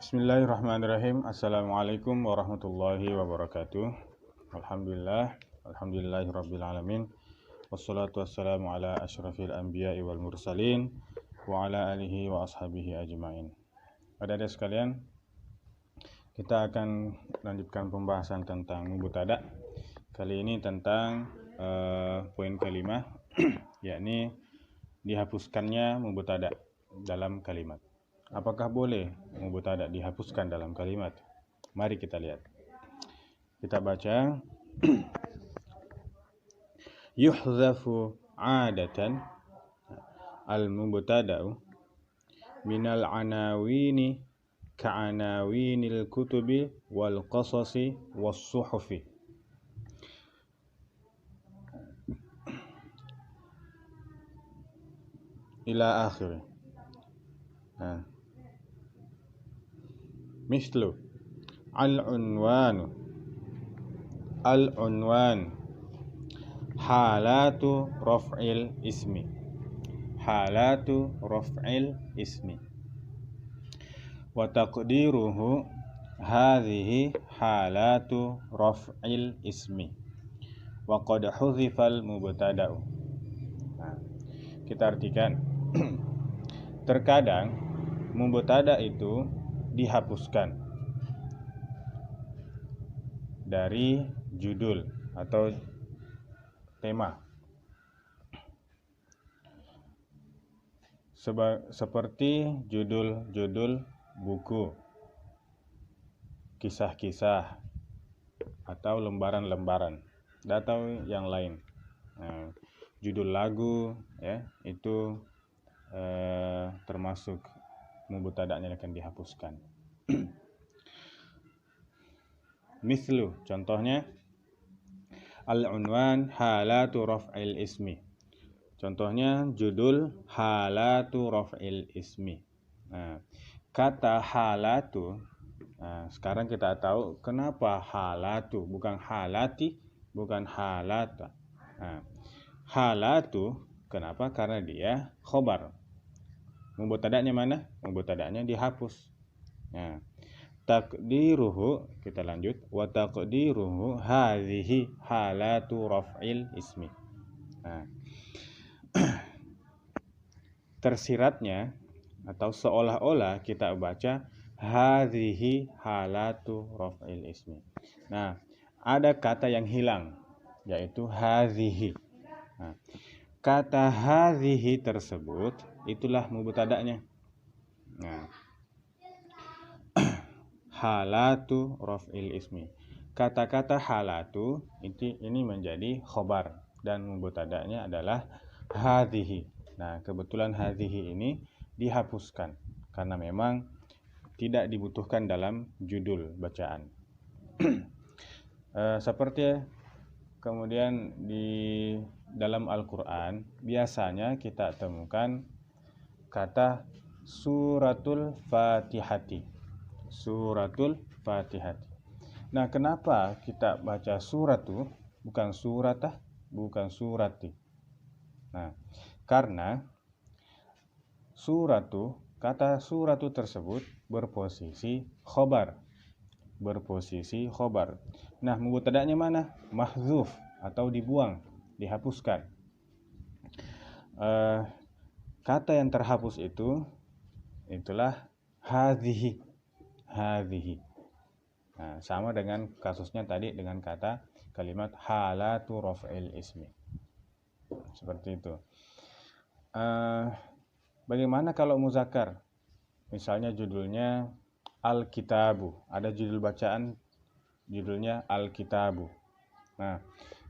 Bismillahirrahmanirrahim. Assalamualaikum warahmatullahi wabarakatuh. Alhamdulillahirabbil alamin. Wassalatu wassalamu ala asyrafil anbiya'i wal mursalin wa ala alihi wa ashabihi ajmain. Adik-adik sekalian, kita akan lanjutkan pembahasan tentang mubtada. Kali ini tentang poin kelima yakni dihapuskannya mubtada dalam kalimat. Apakah boleh mubtada dihapuskan dalam kalimat? Mari kita lihat. Kita baca. Yuhzafu 'adatan al-mubtada'u minal anawini ka'anawinil kutubi wal qasasi was suhufi. Ila akhir. Mislu al-unwan halatu raf'il ismi wa taqdiruhu hadhihi halatu raf'il ismi wa qad huzifal mubtada'u. Kita artikan. Terkadang mubtada itu dihapuskan dari judul atau tema, seperti judul-judul buku, kisah-kisah, atau lembaran-lembaran, atau yang lain. Judul lagu, ya, itu termasuk mubtada'nya akan dihapuskan. Mislu, contohnya al-unwan halatu raf'il ismi. Contohnya judul halatu raf'il ismi. Kata halatu, sekarang kita tahu kenapa halatu, bukan halati, bukan halata. Halatu, kenapa? Karena dia khobar. Mubtada'nya mana? Mubtada'nya dihapus. Taqdiruhu, kita lanjut. Wa taqdiruhu hadhihi halatu raf'il ismi. Tersiratnya atau seolah-olah kita baca hadhihi halatu raf'il ismi. Ada kata yang hilang, yaitu hadhihi. Kata hadhihi tersebut itulah mubtada'nya. Halatu raf'il ismi. Kata-kata halatu ini menjadi khobar dan mubtada'nya adalah hadhihi. Kebetulan hadhihi ini dihapuskan karena memang tidak dibutuhkan dalam judul bacaan. Seperti kemudian di dalam Al-Quran biasanya kita temukan kata suratul fatihati. Kenapa kita baca suratu bukan suratah, bukan surati? Karena suratu, kata suratu tersebut berposisi khobar. Mubtada'nya mana? Mahzuf atau dibuang, dihapuskan. Kata yang terhapus itulah hadhihi. Sama dengan kasusnya tadi dengan kata kalimat halatu raf'il ismi. Seperti itu. Bagaimana kalau muzakkar? Misalnya judulnya Al-Kitabu. Ada judul bacaan judulnya Al-Kitabu.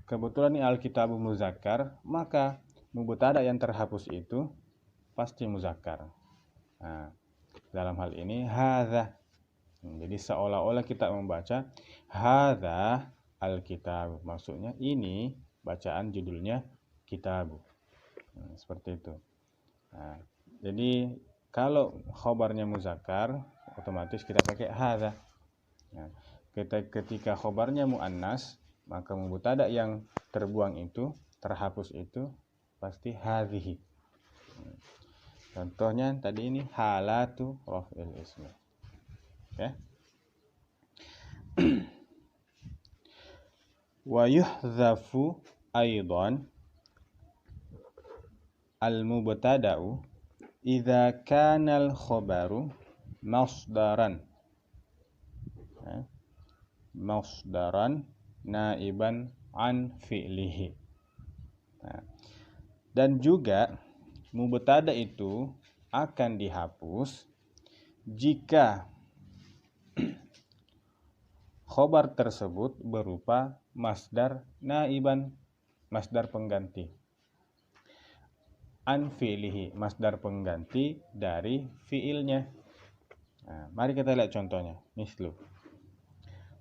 Kebetulan ini Al-Kitabu muzakkar, maka mubtada yang terhapus itu pasti muzakkar. Dalam hal ini hadza. Jadi seolah-olah kita membaca hadza al-kitab. Maksudnya ini bacaan judulnya kitabu. Seperti itu. Jadi kalau khobarnya muzakkar, otomatis kita pakai hadza. Ketika khobarnya muannas, maka mubtada yang terbuang itu, terhapus itu pasti hadhihi. Contohnya tadi ini halatu raf'il ismi. Okay. Wa yuhdhafu aidan al-mubtada'u idza kana al-khabaru masdaran. Masdaran naiban an fi'lihi. Dan juga mubtada itu akan dihapus jika khobar tersebut berupa masdar naiban, masdar pengganti. An fi'lihi, masdar pengganti dari fi'ilnya. Nah, mari kita lihat contohnya. Mislu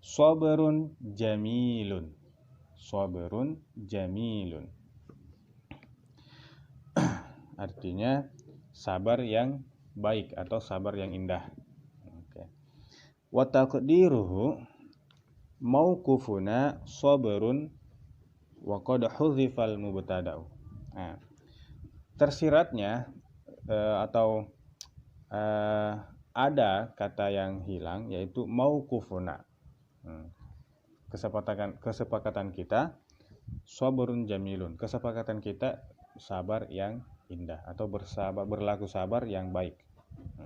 sabrun jamilun. Sabrun jamilun. Artinya sabar yang baik atau sabar yang indah. Oke. Wa taqdiruhu mauqufuna sabrun wa qad hudzifal mubtada'u. Nah, tersiratnya ada kata yang hilang, yaitu mauqufuna. Kesepakatan kita sabrun jamilun. Kesepakatan kita sabar yang indah atau berlaku sabar yang baik.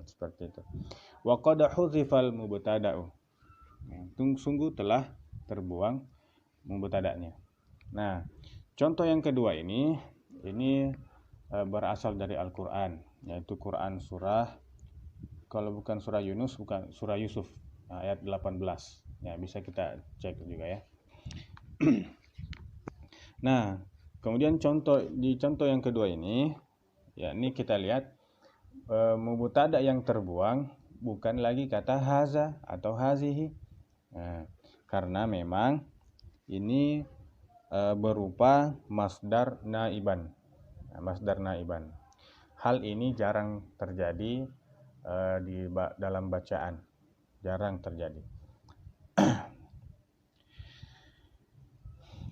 Seperti itu. Wa qad hudzifal mubtada'u. Sungguh telah terbuang mubtada'nya. Nah, contoh yang kedua ini berasal dari Al-Qur'an, yaitu Quran surah, kalau bukan surah Yunus, bukan surah Yusuf, ayat 18. Ya, bisa kita cek juga ya. Nah, kemudian di contoh yang kedua ini, ya ini kita lihat mubtada yang terbuang bukan lagi kata haza atau hazihi. Nah, karena memang ini berupa masdar naiban. Masdar naiban. Hal ini jarang terjadi dalam bacaan. Jarang terjadi.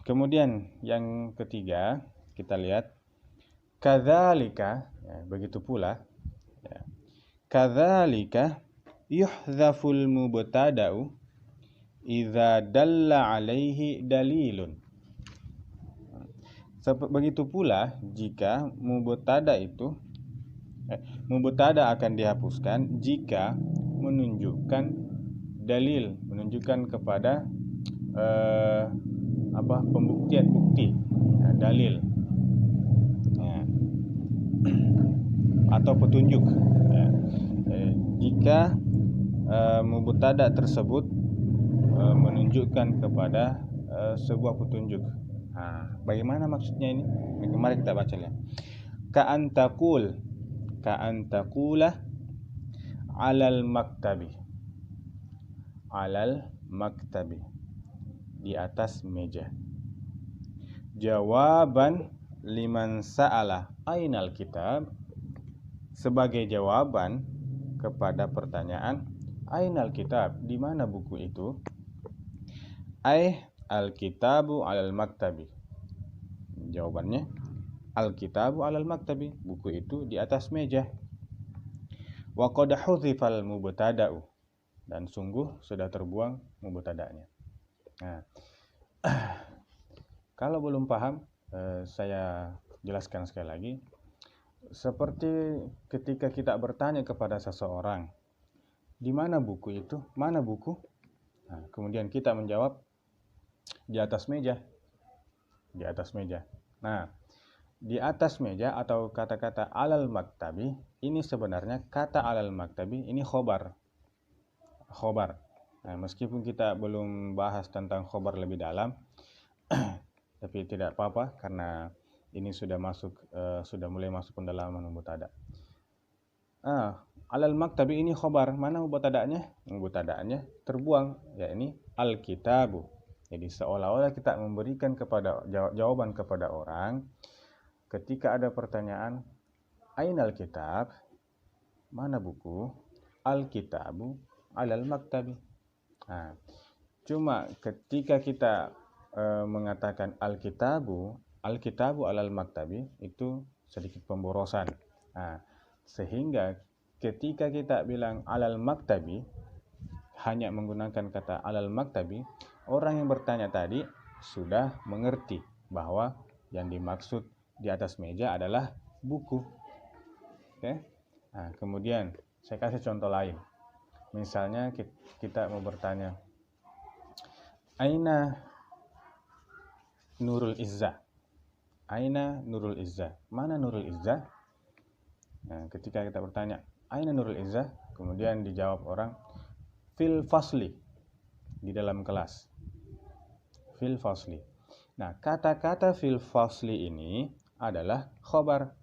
Kemudian yang ketiga, kita lihat kadzalika, ya, begitu pula, ya. Kadzalika yuhdzaful mubtada'u idza dalla 'alaihi dalilun. Begitu pula jika mubtada akan dihapuskan jika menunjukkan dalil, menunjukkan kepada pembuktian, bukti, dalil, atau petunjuk. Jika mubtada tersebut menunjukkan kepada sebuah petunjuk. Bagaimana maksudnya ini? Mari kita baca lihat. Ka'an taqula alal maktabi. Alal maktabi, di atas meja. Jawaban liman sa'ala ainal kitab, sebagai jawaban kepada pertanyaan ainal kitab, di mana buku itu? Al-kitabu alal maktabi. Jawabannya al-kitabu alal maktabi, buku itu di atas meja. Wa qad hudzifal mubtada'u, dan sungguh sudah terbuang mubtada'nya. Nah, kalau belum paham, saya jelaskan sekali lagi. Seperti ketika kita bertanya kepada seseorang, di mana buku itu? Mana buku? Nah, kemudian kita menjawab, di atas meja. Di atas meja. Nah, di atas meja atau kata-kata alal maktabi, ini sebenarnya kata alal maktabi ini khobar. Khobar. Nah, meskipun kita belum bahas tentang khobar lebih dalam, tapi tidak apa-apa karena ini sudah mulai masuk pendalaman mubtada. Alal maktabi ini khobar. Mana mubtada'nya? Mubtada'nya terbuang, yakni al-kitabu. Jadi seolah-olah kita memberikan jawaban kepada orang ketika ada pertanyaan, ainal kitab, mana buku? Al-kitabu alal maktabi. Nah, cuma ketika kita mengatakan al-kitabu alal maktabi, itu sedikit pemborosan. Nah, sehingga ketika kita bilang alal maktabi, hanya menggunakan kata alal maktabi, orang yang bertanya tadi sudah mengerti bahwa yang dimaksud di atas meja adalah buku. Oke? Nah, kemudian saya kasih contoh lain. Misalnya kita mau bertanya, Aina Nurul Izzah? Aina Nurul Izzah? Mana Nurul Izzah? Nah, ketika kita bertanya, Aina Nurul Izzah? Kemudian dijawab orang, fil fasli, di dalam kelas. Fil fasli. Nah, kata-kata fil fasli ini adalah khobar,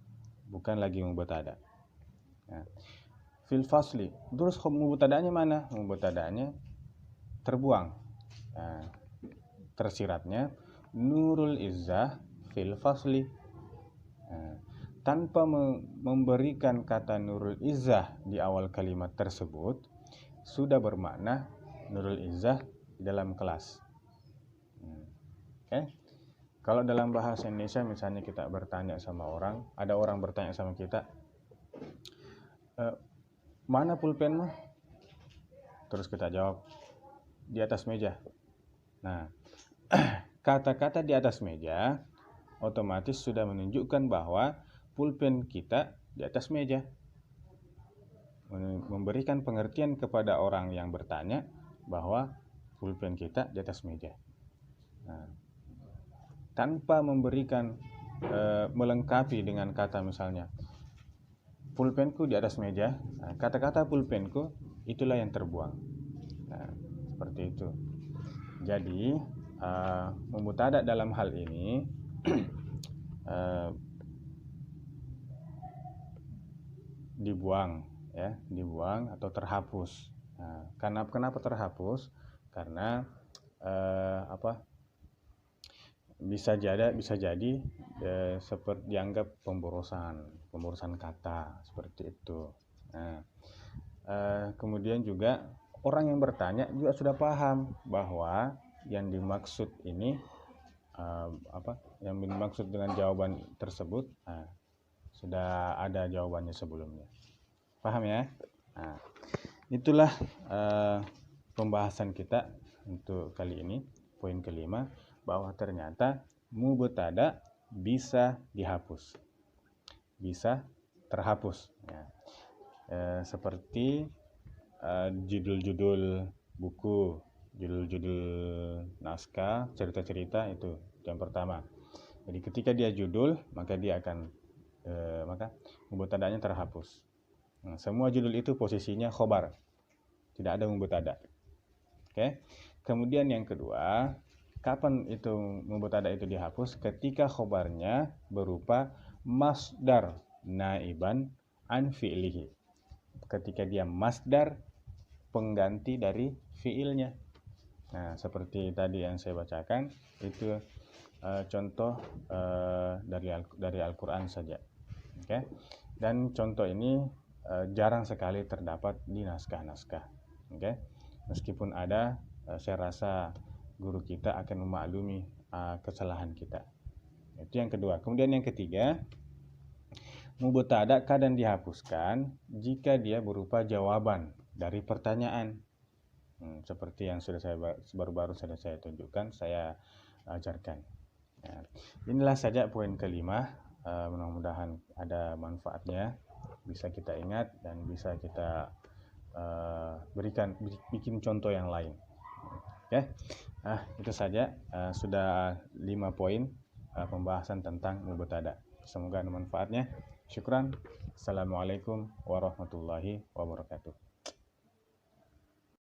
bukan lagi mubtada. Nah, fil fasli. Terus mubtada'nya mana? Mubtada'nya terbuang. Nah, tersiratnya Nurul Izzah fil fasli. Nah, tanpa memberikan kata Nurul Izzah di awal kalimat tersebut, sudah bermakna Nurul Izzah di dalam kelas. Oke? Kalau dalam bahasa Indonesia misalnya kita bertanya sama orang, ada orang bertanya sama kita, mana pulpenmu? Terus kita jawab, di atas meja. Nah, kata-kata di atas meja otomatis sudah menunjukkan bahwa pulpen kita di atas meja. Memberikan pengertian kepada orang yang bertanya bahwa pulpen kita di atas meja. Nah, tanpa memberikan melengkapi dengan kata misalnya pulpenku di atas meja. Nah, kata-kata pulpenku itulah yang terbuang. Nah, seperti itu. Jadi mubtada dalam hal ini dibuang, ya, dibuang atau terhapus. Nah, kenapa terhapus? Karena bisa jadi seperti dianggap pemborosan kata seperti itu. Nah, kemudian juga orang yang bertanya juga sudah paham bahwa yang dimaksud ini yang dimaksud dengan jawaban tersebut, sudah ada jawabannya sebelumnya. Paham ya? Nah, itulah pembahasan kita untuk kali ini, poin kelima, bahwa ternyata mubtada bisa dihapus, bisa terhapus. Ya. Seperti judul-judul buku, judul-judul naskah, cerita-cerita, itu yang pertama. Jadi ketika dia judul, maka dia akan maka mubtada'nya terhapus. Nah, semua judul itu posisinya khobar, tidak ada mubtada. Oke. Kemudian yang kedua, kapan itu mubtada itu dihapus? Ketika khobarnya berupa masdar naiban an fi'lihi. Ketika dia masdar pengganti dari fi'ilnya. Nah, seperti tadi yang saya bacakan, itu contoh dari Al-Quran saja. Oke. Dan contoh ini jarang sekali terdapat di naskah-naskah. Oke. Meskipun ada, saya rasa guru kita akan memaklumi kesalahan kita. Itu yang kedua. Kemudian yang ketiga, mubtada kadang dihapuskan jika dia berupa jawaban dari pertanyaan. Seperti yang sudah baru-baru saya tunjukkan, saya ajarkan. Nah, inilah saja poin kelima. Mudah-mudahan ada manfaatnya, bisa kita ingat dan bisa kita bikin contoh yang lain. Oke. Itu saja, sudah 5 poin pembahasan tentang mubtada. Semoga ada manfaatnya. Syukran. Assalamualaikum warahmatullahi wabarakatuh.